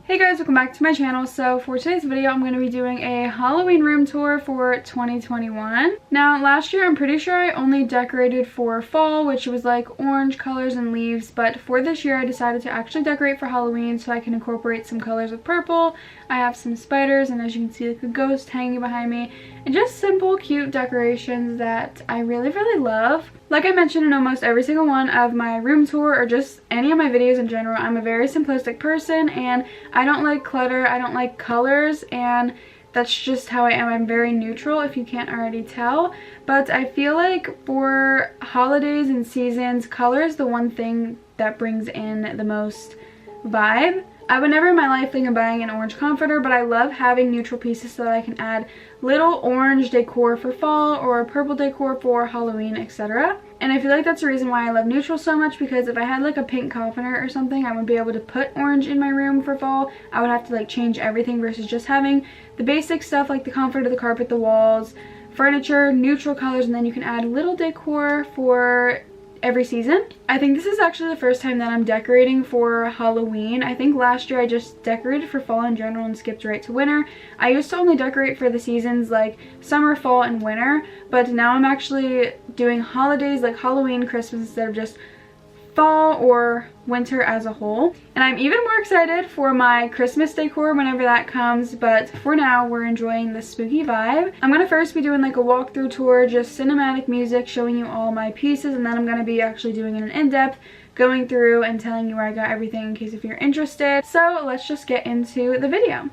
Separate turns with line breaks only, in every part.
Hey guys, welcome back to my channel. So for today's video, I'm going to be doing a Halloween room tour for 2021. Now last year, I'm pretty sure I only decorated for fall, which was like orange colors and leaves, but for this year I decided to actually decorate for Halloween so I can incorporate some colors with purple. I have some spiders, and as you can see, like a ghost hanging behind me, and just simple cute decorations that I really love. Like I mentioned in almost every single one of my room tour or just any of my videos in general, I'm a very simplistic person and I don't like clutter, I don't like colors, and that's just how I am. I'm very neutral if you can't already tell. But I feel like for holidays and seasons, color is the one thing that brings in the most vibe. I would never in my life think of buying an orange comforter, but I love having neutral pieces so that I can add little orange decor for fall or purple decor for Halloween, etc. And I feel like that's the reason why I love neutral so much, because if I had like a pink comforter or something, I wouldn't be able to put orange in my room for fall. I would have to like change everything versus just having the basic stuff like the comforter, the carpet, the walls, furniture, neutral colors, and then you can add little decor for every season. I think this is actually the first time that I'm decorating for Halloween. I think last year I just decorated for fall in general and skipped right to winter. I used to only decorate for the seasons like summer, fall, and winter, but now I'm actually doing holidays like Halloween, Christmas instead of just fall or winter as a whole. And I'm even more excited for my Christmas decor whenever that comes, but for now we're enjoying the spooky vibe. I'm gonna first be doing like a walkthrough tour, just cinematic music showing you all my pieces, and then I'm gonna be actually doing an in-depth going through and telling you where I got everything in case if you're interested. So let's just get into the video.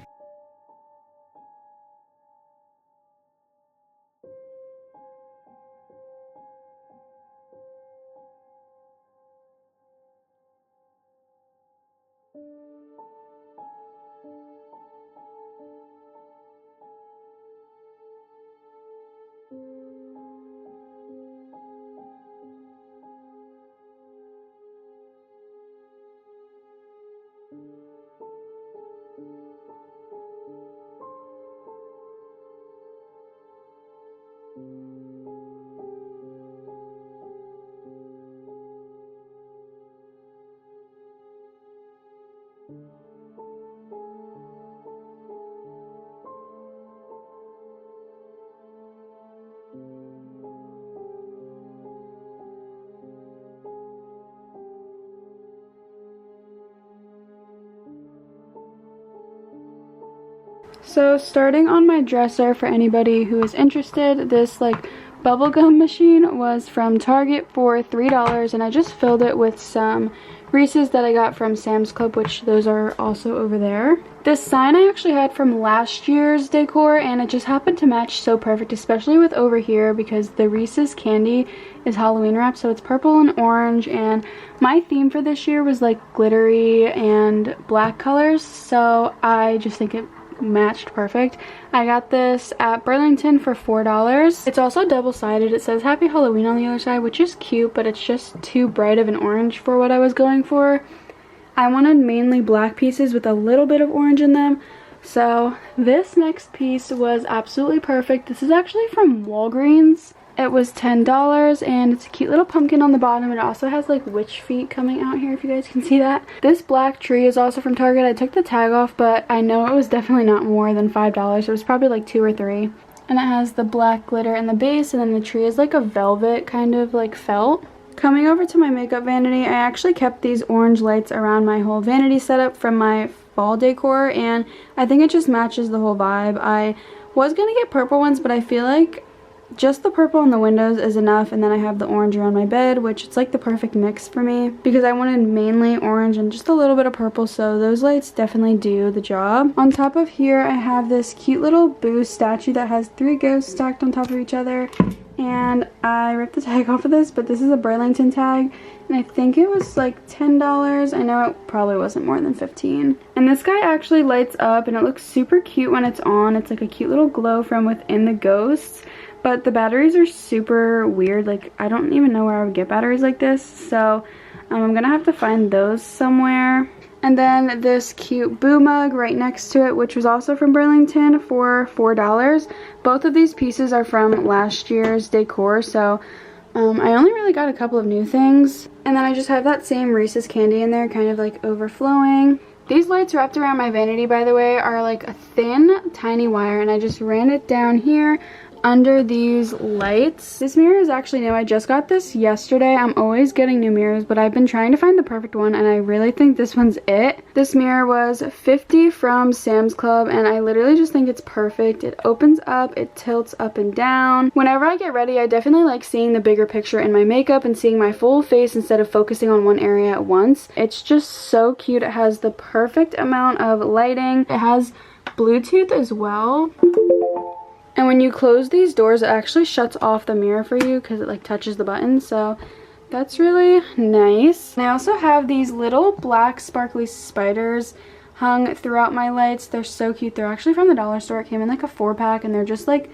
So starting on my dresser, for anybody who is interested, this like bubblegum machine was from Target for $3, and I just filled it with some Reese's that I got from Sam's Club, which those are also over there. This sign I actually had from last year's decor, and it just happened to match so perfect, especially with over here because the Reese's candy is Halloween wrap, so it's purple and orange, and my theme for this year was like glittery and black colors, so I just think it matched perfect. I got this at Burlington for $4. It's also double-sided. It says Happy Halloween on the other side, which is cute, but it's just too bright of an orange for what I was going for. I wanted mainly black pieces with a little bit of orange in them, so this next piece was absolutely perfect. This is actually from Walgreens. It was $10, and it's a cute little pumpkin on the bottom. It also has like witch feet coming out here, if you guys can see that. This black tree is also from Target. I took the tag off, but I know it was definitely not more than $5. It was probably like $2 or $3. And it has the black glitter in the base, and then the tree is like a velvet kind of like felt. Coming over to my makeup vanity, I actually kept these orange lights around my whole vanity setup from my fall decor, and I think it just matches the whole vibe. I was gonna get purple ones, but I feel like just the purple on the windows is enough, and then I have the orange around my bed, which it's like the perfect mix for me because I wanted mainly orange and just a little bit of purple, so those lights definitely do the job. On top of here, I have this cute little Boo statue that has 3 ghosts stacked on top of each other, and I ripped the tag off of this, but this is a Burlington tag, and I think it was like $10. I know it probably wasn't more than $15. And this guy actually lights up, and it looks super cute when it's on. It's like a cute little glow from within the ghosts. But the batteries are super weird. Like, I don't even know where I would get batteries like this. So I'm gonna have to find those somewhere. And then this cute Boo mug right next to it, which was also from Burlington for $4. Both of these pieces are from last year's decor, so I only really got a couple of new things. And then I just have that same Reese's candy in there, kind of like overflowing. These lights wrapped around my vanity, by the way, are like a thin, tiny wire, and I just ran it down here under these lights. This mirror is actually new. I just got this yesterday. I'm always getting new mirrors, but I've been trying to find the perfect one, and I really think this one's it. This mirror was $50 from Sam's Club, and I literally just think it's perfect. It opens up, it tilts up and down. Whenever I get ready, I definitely like seeing the bigger picture in my makeup and seeing my full face instead of focusing on one area at once. It's just so cute. It has the perfect amount of lighting. It has Bluetooth as well. And when you close these doors, it actually shuts off the mirror for you because it like touches the button. So that's really nice. And I also have these little black sparkly spiders hung throughout my lights. They're so cute. They're actually from the dollar store. It came in like a 4-pack, and they're just like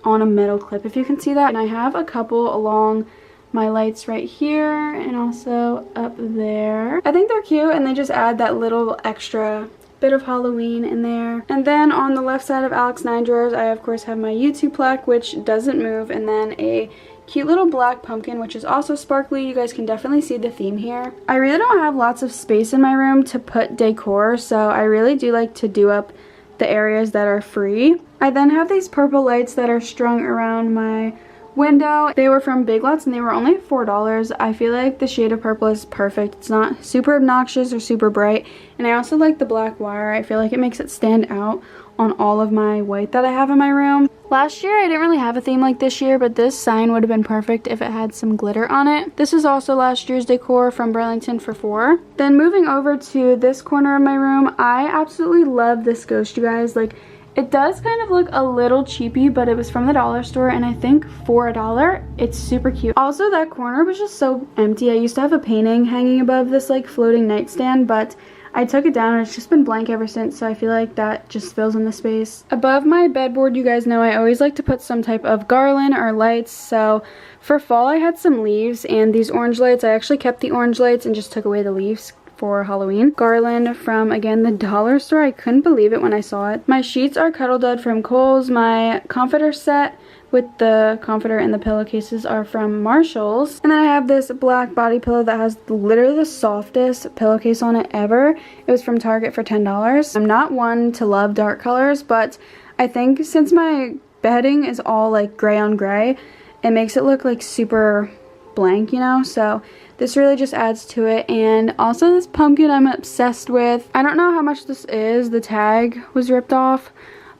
on a metal clip, if you can see that. And I have a couple along my lights right here and also up there. I think they're cute, and they just add that little extra bit of Halloween in there. And then on the left side of Alex 9 drawers, I of course have my YouTube plaque, which doesn't move, and then a cute little black pumpkin, which is also sparkly. You guys can definitely see the theme here. I really don't have lots of space in my room to put decor, so I really do like to do up the areas that are free. I then have these purple lights that are strung around my window. They were from Big Lots, and they were only $4. I feel like the shade of purple is perfect. It's not super obnoxious or super bright, and I also like the black wire. I feel like it makes it stand out on all of my white that I have in my room. Last year I didn't really have a theme like this year, but this sign would have been perfect if it had some glitter on it. This is also last year's decor from Burlington for $4. Then moving over to this corner of my room, I absolutely love this ghost, you guys. Like, it does kind of look a little cheapy, but it was from the dollar store, and I think for $1, it's super cute. Also, that corner was just so empty. I used to have a painting hanging above this like floating nightstand, but I took it down and it's just been blank ever since, so I feel like that just fills in the space. Above my bedboard, you guys know I always like to put some type of garland or lights, so for fall I had some leaves and these orange lights. I actually kept the orange lights and just took away the leaves for Halloween. Garland from, again, the dollar store. I couldn't believe it when I saw it. My sheets are Cuddle Dud from Kohl's. My comforter set with the comforter and the pillowcases are from Marshall's. And then I have this black body pillow that has literally the softest pillowcase on it ever. It was from Target for $10. I'm not one to love dark colors, but I think since my bedding is all like gray on gray, it makes it look like super blank, you know? So this really just adds to it. And also this pumpkin I'm obsessed with. I don't know how much this is. The tag was ripped off,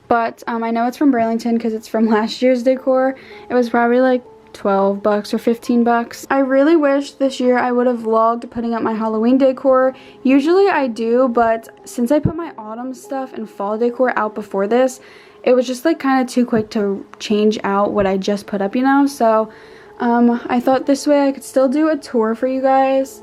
but I know it's from Burlington because it's from last year's decor. It was probably like 12 bucks or 15 bucks. I really wish this year I would have vlogged putting up my Halloween decor. Usually I do, but since I put my autumn stuff and fall decor out before this, it was just like kind of too quick to change out what I just put up, you know? So I thought this way I could still do a tour for you guys.